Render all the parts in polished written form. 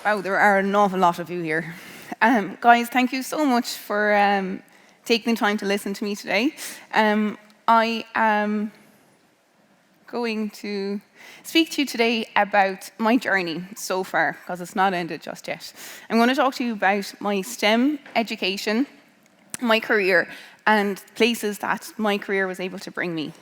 Wow, there are an awful lot of you here. Guys, thank you so much for taking the time to listen to me today. I am going to speak to you today about my journey so far, because it's not ended just yet. I'm going to talk to you about my STEM education, my career, and places that my career was able to bring me.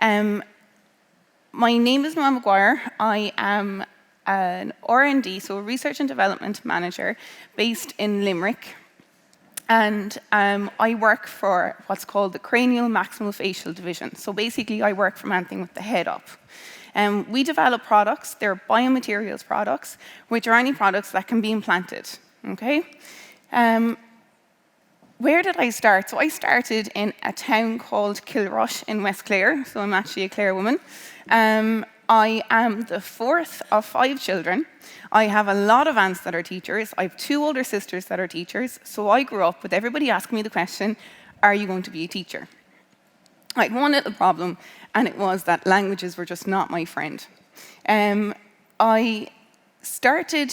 My name is Noelle Maguire. I am an R&D, so a Research and Development Manager, based in Limerick. And I work for what's called the Cranial Maxillofacial Division. So basically, I work from anything with the head up. We develop products, they're biomaterials products, which are any products that can be implanted, okay? Where did I start? So I started in a town called Kilrush in West Clare, so I'm actually a Clare woman. I am the fourth of 5 children. I have a lot of aunts that are teachers. I have 2 older sisters that are teachers. So I grew up with everybody asking me the question, are you going to be a teacher? I had one little problem, and it was that languages were just not my friend. I started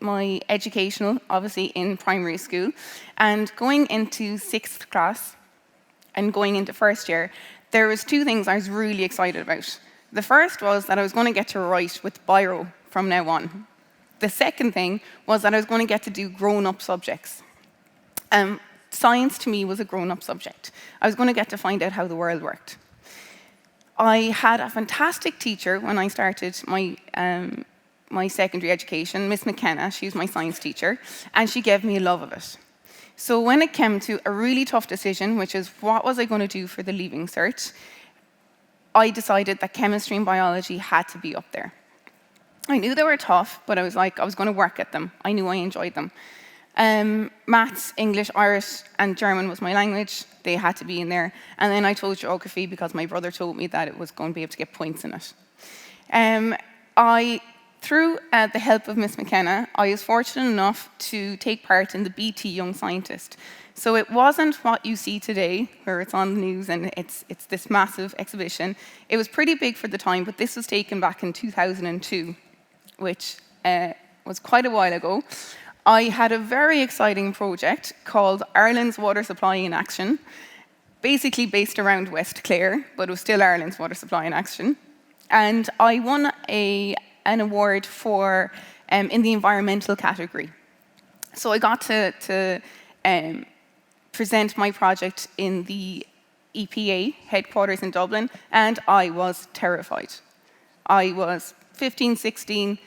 my educational, obviously, in primary school, and going into 6th class and going into first year, there was 2 things I was really excited about. The first was that I was going to get to write with biro from now on. The second thing was that I was going to get to do grown-up subjects. Science, to me, was a grown-up subject. I was going to get to find out how the world worked. I had a fantastic teacher when I started my secondary education, Miss McKenna. She was my science teacher, and she gave me a love of it. So when it came to a really tough decision, which is what was I going to do for the Leaving Cert, I decided that chemistry and biology had to be up there. I knew they were tough, but I was going to work at them. I knew I enjoyed them. Maths, English, Irish, and German was my language. They had to be in there. And then I chose geography because my brother told me that it was going to be able to get points in it. Through the help of Miss McKenna, I was fortunate enough to take part in the BT Young Scientist. So it wasn't what you see today, where it's on the news and it's this massive exhibition. It was pretty big for the time, but this was taken back in 2002, which was quite a while ago. I had a very exciting project called Ireland's Water Supply in Action, basically based around West Clare, but it was still Ireland's Water Supply in Action. And I won an award for in the environmental category. So I got to present my project in the EPA headquarters in Dublin, and I was terrified. I was 15, 16,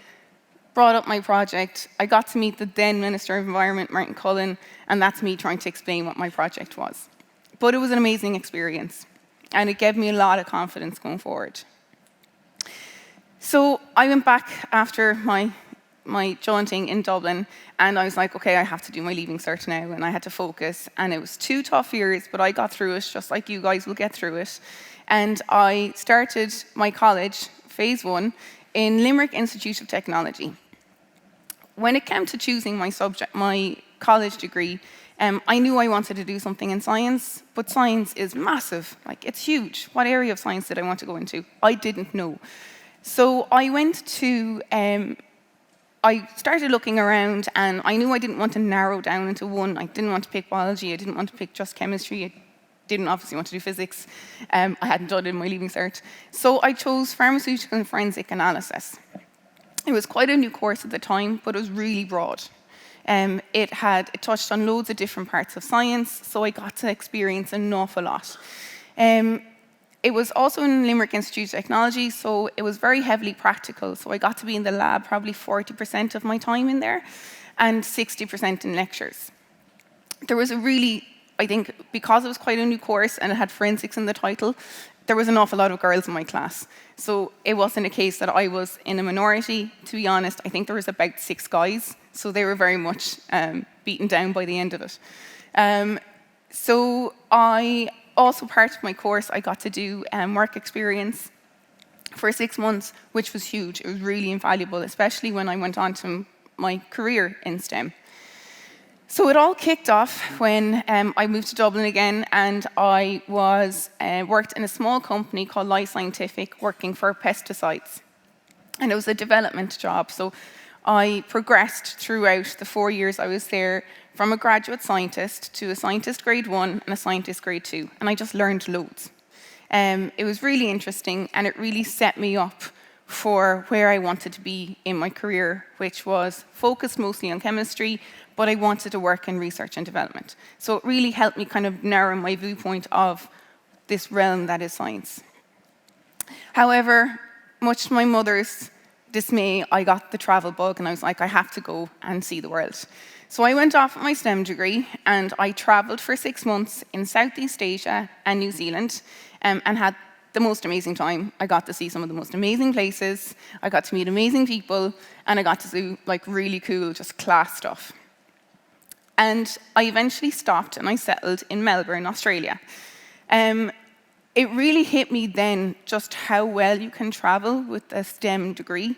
brought up my project. I got to meet the then Minister of Environment, Martin Cullen, and that's me trying to explain what my project was. But it was an amazing experience, and it gave me a lot of confidence going forward. So I went back after my jaunting in Dublin, and I was like, okay, I have to do my Leaving Cert now, and I had to focus. And it was 2 tough years, but I got through it, just like you guys will get through it. And I started my college, phase 1, in Limerick Institute of Technology. When it came to choosing my college degree, I knew I wanted to do something in science, but science is massive. Like, it's huge. What area of science did I want to go into? I didn't know. So I I started looking around, and I knew I didn't want to narrow down into one. I didn't want to pick biology. I didn't want to pick just chemistry. I didn't obviously want to do physics. I hadn't done it in my Leaving Cert. So I chose pharmaceutical and forensic analysis. It was quite a new course at the time, but it was really broad. It touched on loads of different parts of science, so I got to experience an awful lot. It was also in Limerick Institute of Technology, so it was very heavily practical. So I got to be in the lab probably 40% of my time in there, and 60% in lectures. There was I think, because it was quite a new course and it had forensics in the title, there was an awful lot of girls in my class. So it wasn't a case that I was in a minority. To be honest, I think there was about 6 guys, so they were very much beaten down by the end of it. So also part of my course, I got to do work experience for 6 months, which was huge. It was really invaluable, especially when I went on to my career in STEM. So it all kicked off when I moved to Dublin again, and I worked in a small company called Life Scientific, working for pesticides. and it was a development job. So I progressed throughout the 4 years I was there from a graduate scientist to a scientist grade 1 and a scientist grade 2, and I just learned loads. It was really interesting, and it really set me up for where I wanted to be in my career, which was focused mostly on chemistry, but I wanted to work in research and development. So it really helped me kind of narrow my viewpoint of this realm that is science. However, much to my mother's dismay, I got the travel bug, and I was like, I have to go and see the world. So I went off with my STEM degree, and I traveled for 6 months in Southeast Asia and New Zealand, and had the most amazing time. I got to see some of the most amazing places, I got to meet amazing people, and I got to do like really cool, just class stuff. And I eventually stopped and I settled in Melbourne, Australia. It really hit me then just how well you can travel with a STEM degree.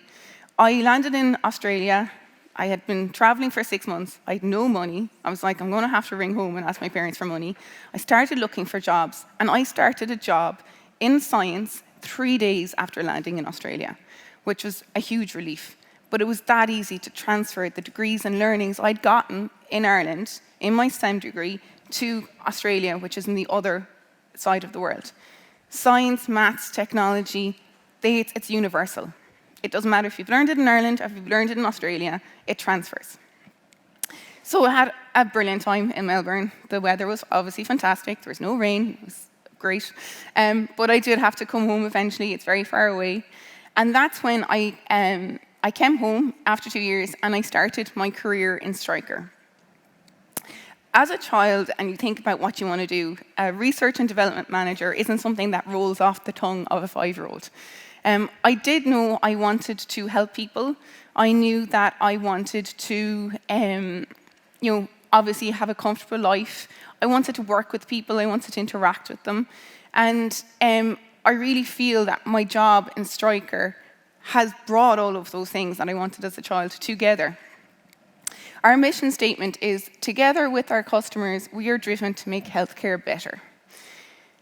I landed in Australia. I had been traveling for 6 months. I had no money. I was like, I'm going to have to ring home and ask my parents for money. I started looking for jobs, and I started a job in science 3 days after landing in Australia, which was a huge relief. But it was that easy to transfer the degrees and learnings I'd gotten in Ireland in my STEM degree to Australia, which is in the other side of the world. Science, maths, technology, it's universal. It doesn't matter if you've learned it in Ireland or if you've learned it in Australia, it transfers. So I had a brilliant time in Melbourne. The weather was obviously fantastic. There was no rain. It was great. But I did have to come home eventually. It's very far away. And that's when I came home after 2 years, and I started my career in Stryker. As a child, and you think about what you want to do, a research and development manager isn't something that rolls off the tongue of a 5-year-old. I did know I wanted to help people. I knew that I wanted to, obviously have a comfortable life. I wanted to work with people. I wanted to interact with them. And I really feel that my job in Stryker has brought all of those things that I wanted as a child together. Our mission statement is, together with our customers, we are driven to make healthcare better.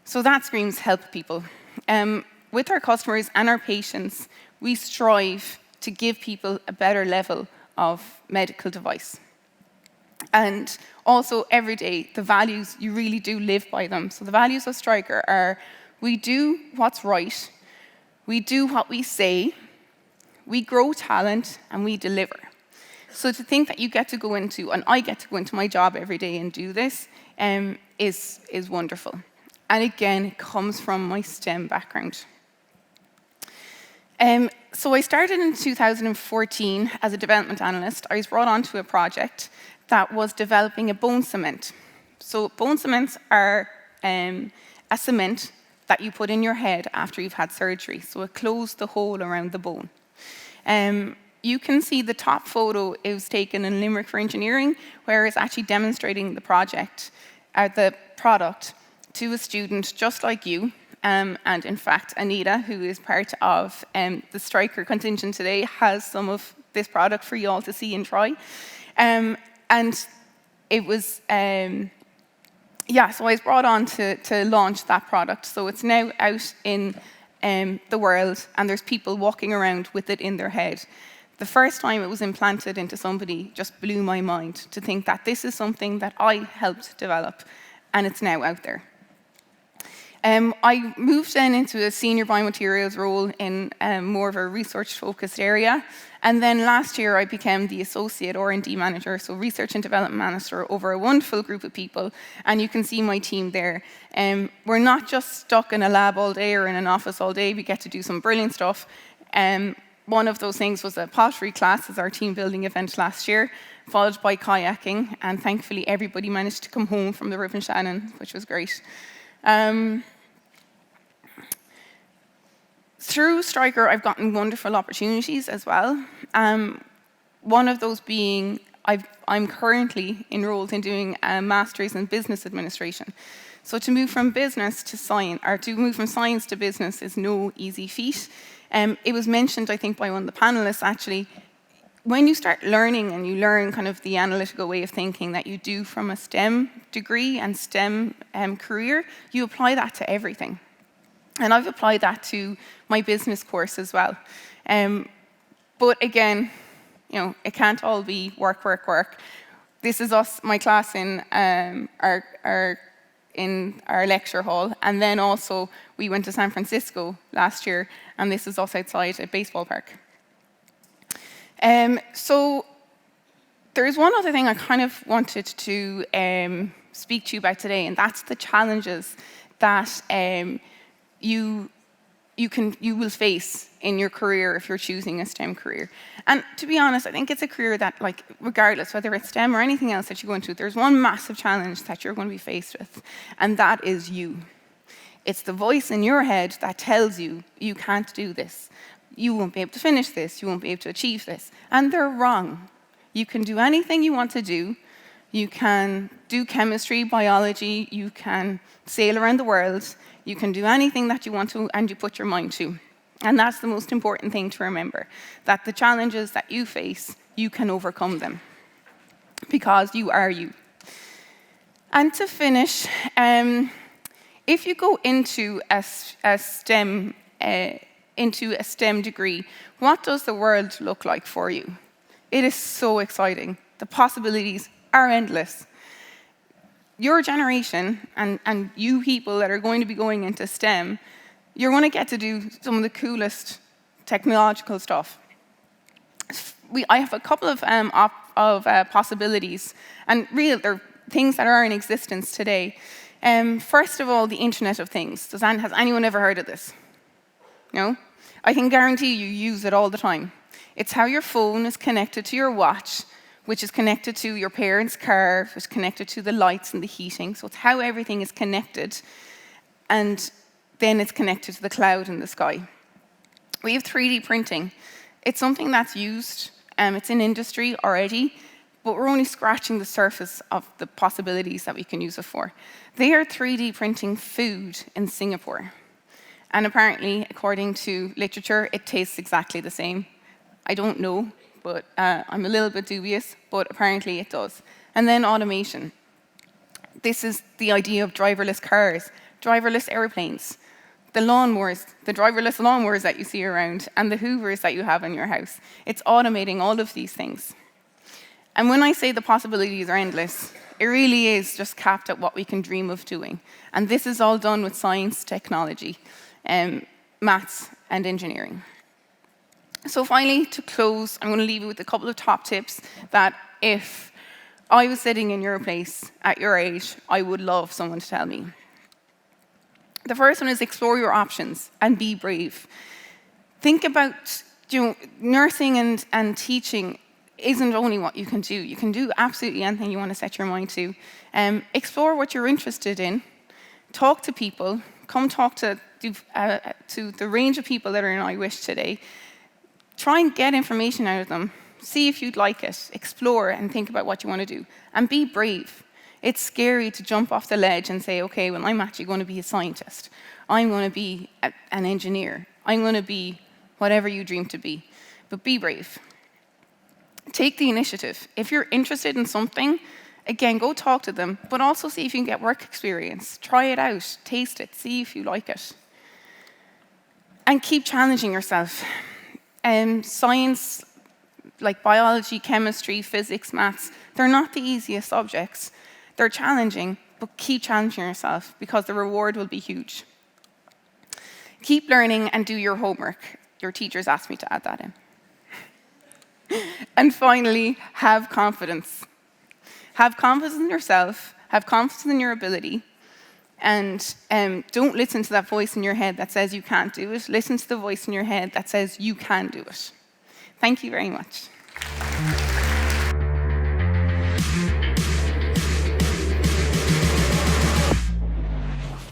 So that screams help people. With our customers and our patients, we strive to give people a better level of medical device. And also, every day, the values, you really do live by them. So the values of Stryker are, we do what's right, we do what we say, we grow talent, and we deliver. So to think that you get to go into, and I get to go into my job every day and do this, is wonderful. And again, it comes from my STEM background. So I started in 2014 as a development analyst. I was brought onto a project that was developing a bone cement. So bone cements are a cement that you put in your head after you've had surgery. So it closed the hole around the bone. You can see the top photo is taken in Limerick for Engineering, where it's actually demonstrating the project, the product, to a student just like you. And in fact, Anita, who is part of the Stryker contingent today, has some of this product for you all to see and try. And it was, so I was brought on to launch that product. So it's now out in the world, and there's people walking around with it in their head. The first time it was implanted into somebody just blew my mind to think that this is something that I helped develop, and it's now out there. I moved then into a senior biomaterials role in more of a research-focused area. And then last year, I became the associate R&D manager, so research and development manager over a wonderful group of people. And you can see my team there. We're not just stuck in a lab all day or in an office all day. We get to do some brilliant stuff. One of those things was a pottery class as our team building event last year, followed by kayaking. And thankfully, everybody managed to come home from the River Shannon, which was great. Through Stryker, I've gotten wonderful opportunities as well. One of those being, I'm currently enrolled in doing a master's in business administration. So to move from business to science, or to move from science to business is no easy feat. It was mentioned, I think, by one of the panelists actually, when you start learning and you learn kind of the analytical way of thinking that you do from a STEM degree and STEM career, you apply that to everything. And I've applied that to my business course as well. But again, it can't all be work, work, work. This is us, my class in our lecture hall, and then also we went to San Francisco last year, and this is us outside a baseball park. So there's one other thing I kind of wanted to speak to you about today, and that's the challenges that you will face in your career if you're choosing a STEM career. And to be honest, I think it's a career that, like, regardless whether it's STEM or anything else that you go into, there's one massive challenge that you're going to be faced with, and that is you. It's the voice in your head that tells you, you can't do this, you won't be able to finish this, you won't be able to achieve this. And they're wrong. You can do anything you want to do. You can do chemistry, biology, you can sail around the world, you can do anything that you want to and you put your mind to. And that's the most important thing to remember, that the challenges that you face, you can overcome them, because you are you. And to finish, if you go into a STEM degree, what does the world look like for you? It is so exciting. The possibilities are endless. Your generation and you people that are going to be going into STEM, you're going to get to do some of the coolest technological stuff. I have a couple of possibilities, and really they're things that are in existence today. First of all, the Internet of Things. Has anyone ever heard of this? No? I can guarantee you use it all the time. It's how your phone is connected to your watch, which is connected to your parents' car, which is connected to the lights and the heating. So it's how everything is connected, and then it's connected to the cloud and the sky. We have 3D printing. It's something that's used, it's in industry already, but we're only scratching the surface of the possibilities that we can use it for. They are 3D printing food in Singapore. And apparently, according to literature, it tastes exactly the same. I don't know, but I'm a little bit dubious, but apparently it does. And then automation. This is the idea of driverless cars, driverless airplanes, the driverless lawnmowers that you see around, and the Hoovers that you have in your house. It's automating all of these things. And when I say the possibilities are endless, it really is just capped at what we can dream of doing. And this is all done with science, technology, maths, and engineering. So finally, to close, I'm going to leave you with a couple of top tips that if I was sitting in your place at your age, I would love someone to tell me. The first one is explore your options and be brave. Think about, nursing and teaching isn't only what you can do. You can do absolutely anything you want to set your mind to. Explore what you're interested in. Talk to people. Come talk to the range of people that are in iWish today. Try and get information out of them. See if you'd like it. Explore and think about what you want to do. And be brave. It's scary to jump off the ledge and say, okay, well, I'm actually going to be a scientist. I'm going to be an engineer. I'm going to be whatever you dream to be. But be brave. Take the initiative. If you're interested in something, again, go talk to them, but also see if you can get work experience. Try it out, taste it, see if you like it. And keep challenging yourself. Science, like biology, chemistry, physics, maths, they're not the easiest subjects. They're challenging, but keep challenging yourself because the reward will be huge. Keep learning and do your homework. Your teachers asked me to add that in. And finally, have confidence. Have confidence in yourself, have confidence in your ability, and don't listen to that voice in your head that says you can't do it. Listen to the voice in your head that says you can do it. Thank you very much.